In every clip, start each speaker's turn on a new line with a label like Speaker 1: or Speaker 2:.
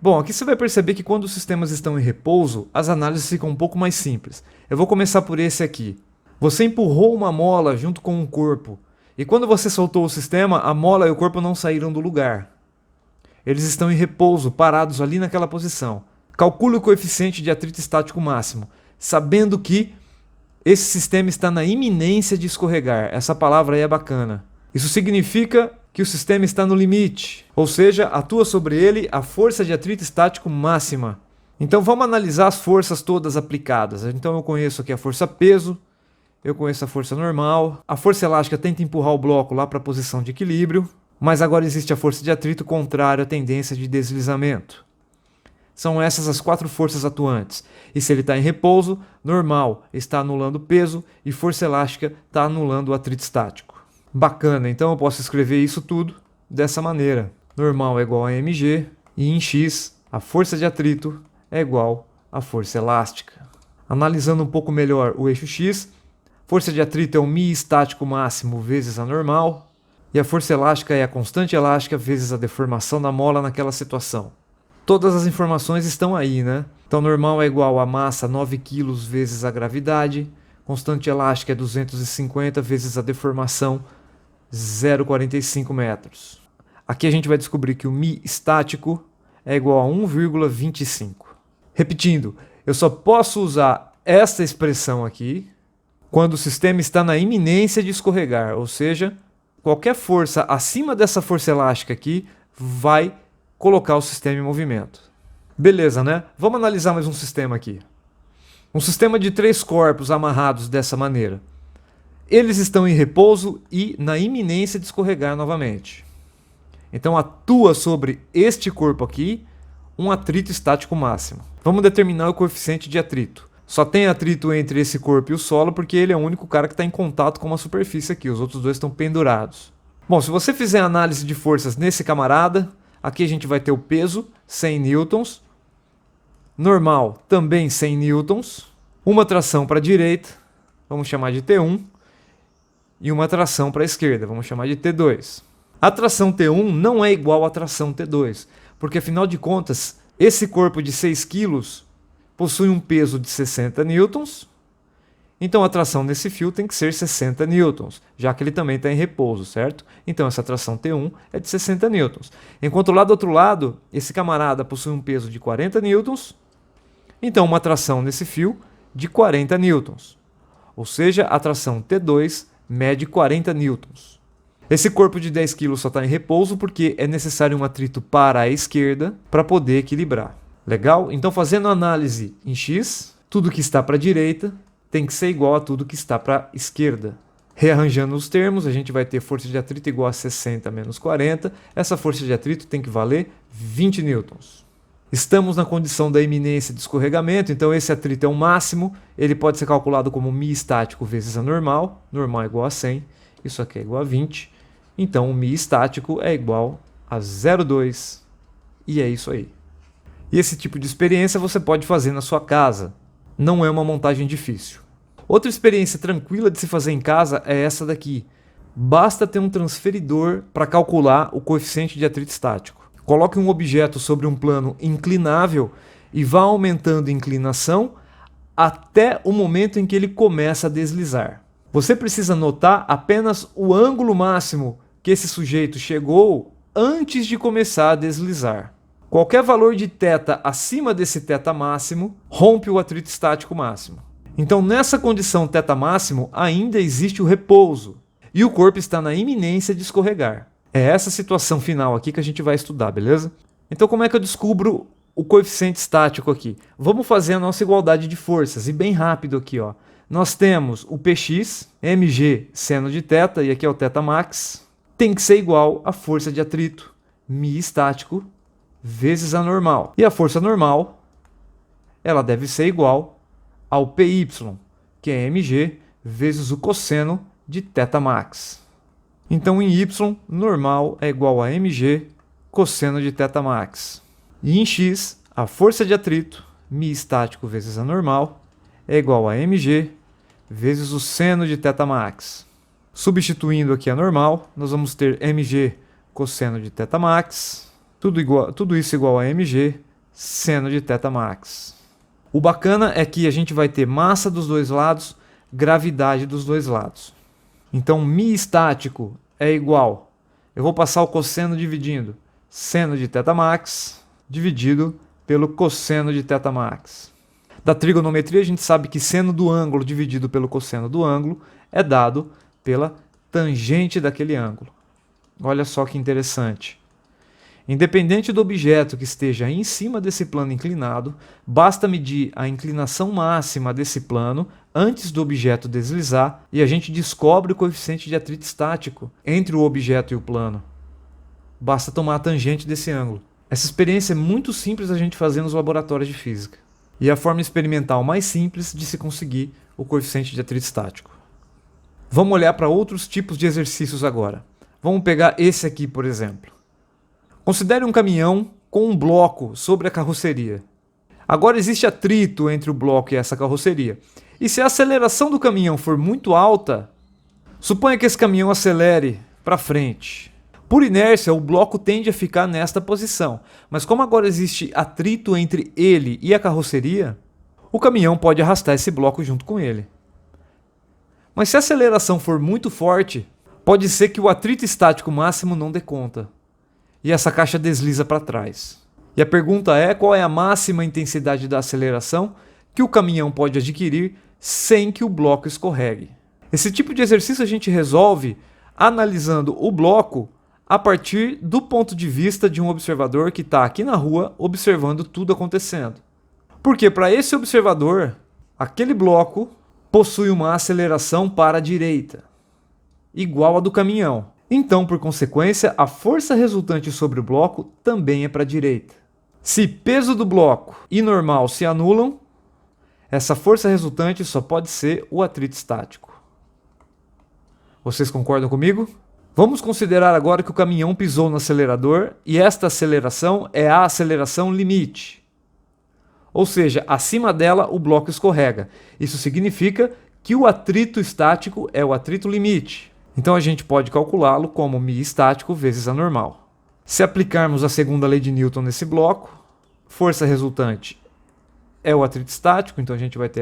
Speaker 1: Bom, aqui você vai perceber que quando os sistemas estão em repouso, as análises ficam um pouco mais simples. Eu vou começar por esse aqui. Você empurrou uma mola junto com um corpo, e quando você soltou o sistema, a mola e o corpo não saíram do lugar. Eles estão em repouso, parados ali naquela posição. Calcule o coeficiente de atrito estático máximo, sabendo que esse sistema está na iminência de escorregar. Essa palavra aí é bacana. Isso significa que o sistema está no limite, ou seja, atua sobre ele a força de atrito estático máxima. Então vamos analisar as forças todas aplicadas. Então eu conheço aqui a força peso, eu conheço a força normal, a força elástica tenta empurrar o bloco lá para a posição de equilíbrio, mas agora existe a força de atrito contrária à tendência de deslizamento. São essas as 4 forças atuantes. E se ele está em repouso, normal está anulando o peso e força elástica está anulando o atrito estático. Bacana, então eu posso escrever isso tudo dessa maneira. Normal é igual a mg e em x a força de atrito é igual à força elástica. Analisando um pouco melhor o eixo x, força de atrito é o μ estático máximo vezes a normal e a força elástica é a constante elástica vezes a deformação da mola naquela situação. Todas as informações estão aí, né? Então normal é igual a massa 9 kg vezes a gravidade, constante elástica é 250 vezes a deformação 0,45 metros. Aqui a gente vai descobrir que o μ estático é igual a 1,25. Repetindo, eu só posso usar esta expressão aqui quando o sistema está na iminência de escorregar, ou seja, qualquer força acima dessa força elástica aqui vai colocar o sistema em movimento. Beleza, né? Vamos analisar mais um sistema aqui. Um sistema de 3 corpos amarrados dessa maneira. Eles estão em repouso e na iminência de escorregar novamente. Então atua sobre este corpo aqui um atrito estático máximo. Vamos determinar o coeficiente de atrito. Só tem atrito entre esse corpo e o solo porque ele é o único cara que está em contato com uma superfície aqui. Os outros dois estão pendurados. Bom, se você fizer análise de forças nesse camarada, aqui a gente vai ter o peso, 100 newtons. Normal, também 100 newtons. Uma tração para a direita, vamos chamar de T1. E uma tração para a esquerda, vamos chamar de T2. A tração T1 não é igual à tração T2, porque afinal de contas, esse corpo de 6 kg possui um peso de 60 newtons, então a tração nesse fio tem que ser 60 newtons, já que ele também está em repouso, certo? Então essa tração T1 é de 60 newtons. Enquanto lá do outro lado, esse camarada possui um peso de 40 newtons, então uma tração nesse fio de 40 newtons, ou seja, a tração T2 mede 40 newtons. Esse corpo de 10 kg só está em repouso porque é necessário um atrito para a esquerda para poder equilibrar. Legal? Então fazendo análise em x, tudo que está para a direita tem que ser igual a tudo que está para a esquerda. Rearranjando os termos, a gente vai ter força de atrito igual a 60 menos 40. Essa força de atrito tem que valer 20 newtons. Estamos na condição da iminência de escorregamento, então esse atrito é o máximo. Ele pode ser calculado como μ estático vezes a normal. Normal é igual a 100, isso aqui é igual a 20. Então o μ estático é igual a 0,2 e é isso aí. E esse tipo de experiência você pode fazer na sua casa. Não é uma montagem difícil. Outra experiência tranquila de se fazer em casa é essa daqui. Basta ter um transferidor para calcular o coeficiente de atrito estático. Coloque um objeto sobre um plano inclinável e vá aumentando a inclinação até o momento em que ele começa a deslizar. Você precisa notar apenas o ângulo máximo que esse sujeito chegou antes de começar a deslizar. Qualquer valor de θ acima desse θ máximo rompe o atrito estático máximo. Então nessa condição θ máximo ainda existe o repouso e o corpo está na iminência de escorregar. É essa situação final aqui que a gente vai estudar, beleza? Então como é que eu descubro o coeficiente estático aqui? Vamos fazer a nossa igualdade de forças e bem rápido aqui, ó. Nós temos o Px, mg seno de θ, e aqui é o θ max, tem que ser igual à força de atrito, μ estático, vezes a normal. E a força normal, ela deve ser igual ao Py, que é mg vezes o cosseno de θ max. Então em y, normal é igual a mg cosseno de θ max. E em x, a força de atrito, μ estático vezes a normal, é igual a mg vezes o seno de θ max. Substituindo aqui a normal, nós vamos ter mg cosseno de θ max, tudo isso igual a mg seno de θ max. O bacana é que a gente vai ter massa dos dois lados, gravidade dos dois lados. Então, μ estático é igual. Eu vou passar o cosseno dividindo seno de θ max dividido pelo cosseno de θ max. Da trigonometria, a gente sabe que seno do ângulo dividido pelo cosseno do ângulo é dado pela tangente daquele ângulo. Olha só que interessante. Independente do objeto que esteja em cima desse plano inclinado, basta medir a inclinação máxima desse plano antes do objeto deslizar e a gente descobre o coeficiente de atrito estático entre o objeto e o plano. Basta tomar a tangente desse ângulo. Essa experiência é muito simples a gente fazer nos laboratórios de física. E é a forma experimental mais simples de se conseguir o coeficiente de atrito estático. Vamos olhar para outros tipos de exercícios agora. Vamos pegar esse aqui, por exemplo. Considere um caminhão com um bloco sobre a carroceria. Agora existe atrito entre o bloco e essa carroceria. E se a aceleração do caminhão for muito alta, suponha que esse caminhão acelere para frente. Por inércia, o bloco tende a ficar nesta posição, mas como agora existe atrito entre ele e a carroceria, o caminhão pode arrastar esse bloco junto com ele. Mas se a aceleração for muito forte, pode ser que o atrito estático máximo não dê conta, e essa caixa desliza para trás. E a pergunta é qual é a máxima intensidade da aceleração que o caminhão pode adquirir sem que o bloco escorregue. Esse tipo de exercício a gente resolve analisando o bloco a partir do ponto de vista de um observador que está aqui na rua observando tudo acontecendo. Porque para esse observador, aquele bloco possui uma aceleração para a direita, igual a do caminhão. Então, por consequência, a força resultante sobre o bloco também é para a direita. Se peso do bloco e normal se anulam, essa força resultante só pode ser o atrito estático. Vocês concordam comigo? Vamos considerar agora que o caminhão pisou no acelerador e esta aceleração é a aceleração limite. Ou seja, acima dela o bloco escorrega. Isso significa que o atrito estático é o atrito limite. Então a gente pode calculá-lo como μ estático vezes a normal. Se aplicarmos a segunda lei de Newton nesse bloco, força resultante é o atrito estático, então a gente vai ter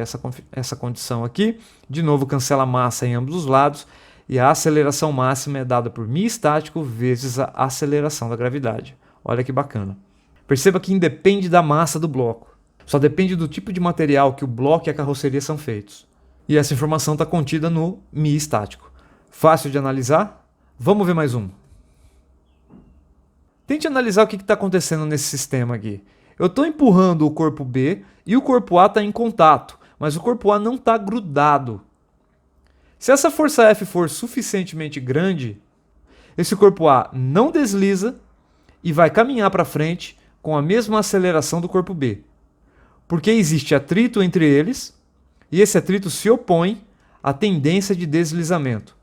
Speaker 1: essa condição aqui. De novo, cancela a massa em ambos os lados. E a aceleração máxima é dada por μ estático vezes a aceleração da gravidade. Olha que bacana. Perceba que independe da massa do bloco. Só depende do tipo de material que o bloco e a carroceria são feitos. E essa informação está contida no μ estático. Fácil de analisar? Vamos ver mais um. Tente analisar o que está acontecendo nesse sistema aqui. Eu estou empurrando o corpo B e o corpo A está em contato, mas o corpo A não está grudado. Se essa força F for suficientemente grande, esse corpo A não desliza e vai caminhar para frente com a mesma aceleração do corpo B. Porque existe atrito entre eles e esse atrito se opõe à tendência de deslizamento.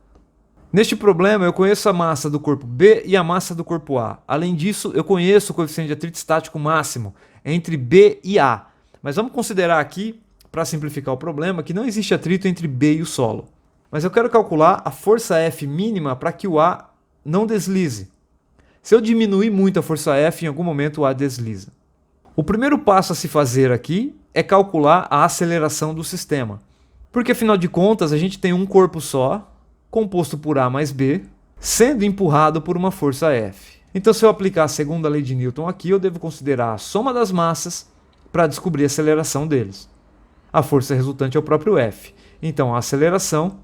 Speaker 1: Neste problema, eu conheço a massa do corpo B e a massa do corpo A. Além disso, eu conheço o coeficiente de atrito estático máximo entre B e A. Mas vamos considerar aqui, para simplificar o problema, que não existe atrito entre B e o solo. Mas eu quero calcular a força F mínima para que o A não deslize. Se eu diminuir muito a força F, em algum momento o A desliza. O primeiro passo a se fazer aqui é calcular a aceleração do sistema. Porque, afinal de contas, a gente tem um corpo só, composto por A mais B, sendo empurrado por uma força F. Então, se eu aplicar a segunda lei de Newton aqui, eu devo considerar a soma das massas para descobrir a aceleração deles. A força resultante é o próprio F. Então, a aceleração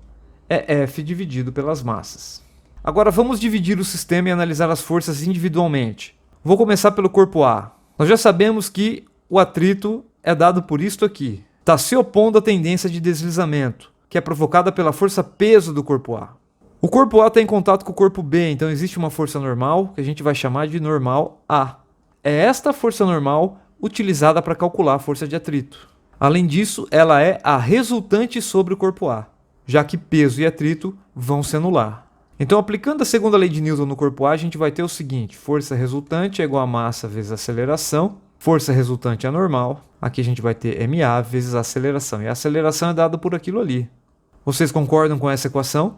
Speaker 1: é F dividido pelas massas. Agora vamos dividir o sistema e analisar as forças individualmente. Vou começar pelo corpo A. Nós já sabemos que o atrito é dado por isto aqui. Está se opondo à tendência de deslizamento, que é provocada pela força peso do corpo A. O corpo A está em contato com o corpo B, então existe uma força normal, que a gente vai chamar de normal A. É esta força normal utilizada para calcular a força de atrito. Além disso, ela é a resultante sobre o corpo A, já que peso e atrito vão se anular. Então, aplicando a segunda lei de Newton no corpo A, a gente vai ter o seguinte: força resultante é igual a massa vezes a aceleração, força resultante é normal, aqui a gente vai ter MA vezes a aceleração, e a aceleração é dada por aquilo ali. Vocês concordam com essa equação?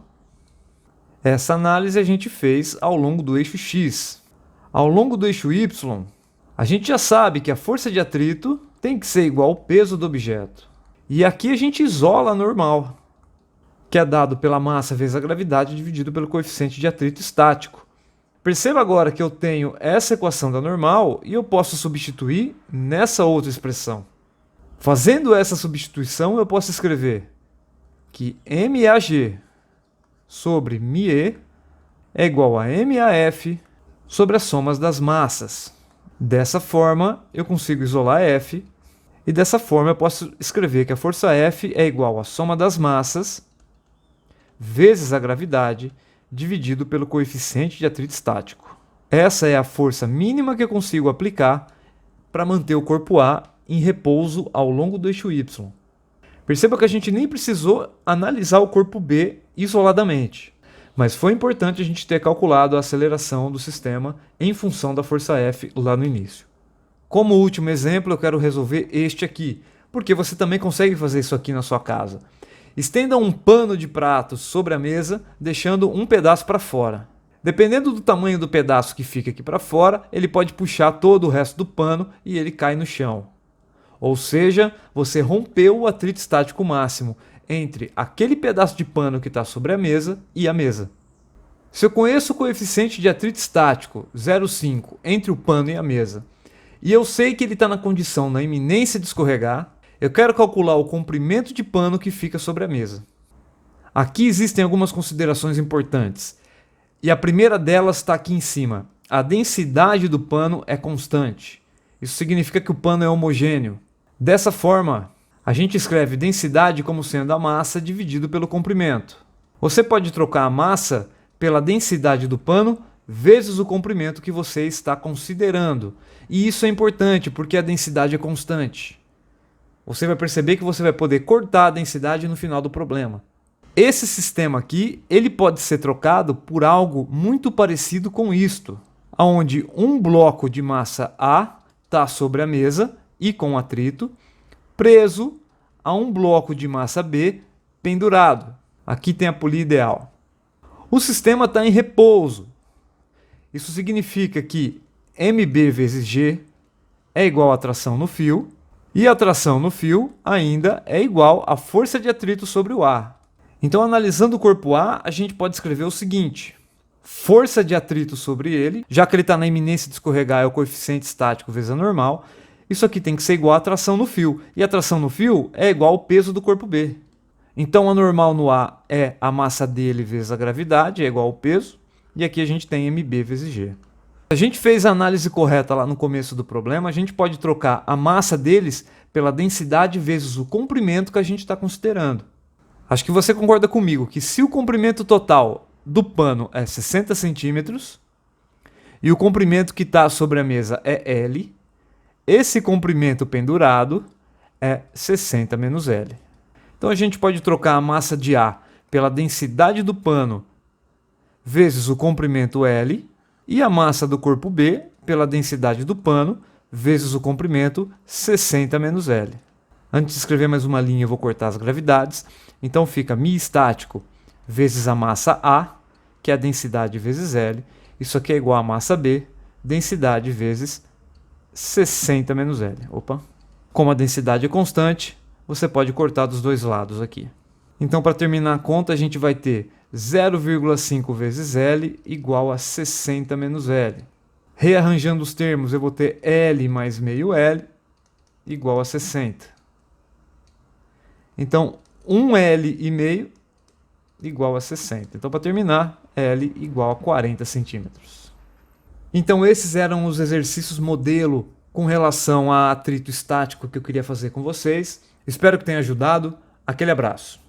Speaker 1: Essa análise a gente fez ao longo do eixo X. Ao longo do eixo Y, A gente já sabe que a força de atrito tem que ser igual ao peso do objeto. E aqui a gente isola a normal, que é dado pela massa vezes a gravidade dividido pelo coeficiente de atrito estático. Perceba agora que eu tenho essa equação da normal e eu posso substituir nessa outra expressão. Fazendo essa substituição, eu posso escrever que MAG sobre μe é igual a MAF sobre as somas das massas. Dessa forma, eu consigo isolar F, e dessa forma eu posso escrever que a força F é igual à soma das massas vezes a gravidade dividido pelo coeficiente de atrito estático. Essa é a força mínima que eu consigo aplicar para manter o corpo A em repouso ao longo do eixo Y. Perceba que a gente nem precisou analisar o corpo B isoladamente, mas foi importante a gente ter calculado a aceleração do sistema em função da força F lá no início. Como último exemplo, eu quero resolver este aqui, porque você também consegue fazer isso aqui na sua casa. Estenda um pano de prato sobre a mesa, deixando um pedaço para fora. Dependendo do tamanho do pedaço que fica aqui para fora, ele pode puxar todo o resto do pano e ele cai no chão. Ou seja, você rompeu o atrito estático máximo entre aquele pedaço de pano que está sobre a mesa e a mesa. Se eu conheço o coeficiente de atrito estático 0,5 entre o pano e a mesa, e eu sei que ele está na condição na iminência de escorregar, eu quero calcular o comprimento de pano que fica sobre a mesa. Aqui existem algumas considerações importantes, e a primeira delas está aqui em cima. A densidade do pano é constante. Isso significa que o pano é homogêneo. Dessa forma, a gente escreve densidade como sendo a massa dividido pelo comprimento. Você pode trocar a massa pela densidade do pano vezes o comprimento que você está considerando. E isso é importante porque a densidade é constante. Você vai perceber que você vai poder cortar a densidade no final do problema. Esse sistema aqui, ele pode ser trocado por algo muito parecido com isto, onde um bloco de massa A está sobre a mesa e com atrito, preso a um bloco de massa B pendurado. Aqui tem a polia ideal. O sistema está em repouso. Isso significa que MB vezes G é igual à tração no fio, e a tração no fio ainda é igual à força de atrito sobre o ar. Então, analisando o corpo A, a gente pode escrever o seguinte: força de atrito sobre ele, já que ele está na iminência de escorregar, é o coeficiente estático vezes a normal. Isso aqui tem que ser igual à tração no fio, e a tração no fio é igual ao peso do corpo B. Então, a normal no A é a massa dele vezes a gravidade, é igual ao peso, e aqui a gente tem MB vezes G. Se a gente fez a análise correta lá no começo do problema, a gente pode trocar a massa deles pela densidade vezes o comprimento que a gente está considerando. Acho que você concorda comigo que se o comprimento total do pano é 60 centímetros e o comprimento que está sobre a mesa é L, esse comprimento pendurado é 60 menos L. Então a gente pode trocar a massa de A pela densidade do pano vezes o comprimento L, e a massa do corpo B pela densidade do pano vezes o comprimento 60 menos L. Antes de escrever mais uma linha, eu vou cortar as gravidades. Então fica μ estático vezes a massa A, que é a densidade vezes L. Isso aqui é igual a massa B, densidade vezes 60 menos L. Opa. Como a densidade é constante, você pode cortar dos dois lados aqui. Então, para terminar a conta, a gente vai ter 0,5 vezes L igual a 60 menos L. Rearranjando os termos, eu vou ter L mais meio L igual a 60. Então, 1L e meio igual a 60. Então, para terminar, L igual a 40 centímetros. Então, esses eram os exercícios modelo com relação a atrito estático que eu queria fazer com vocês. Espero que tenha ajudado. Aquele abraço.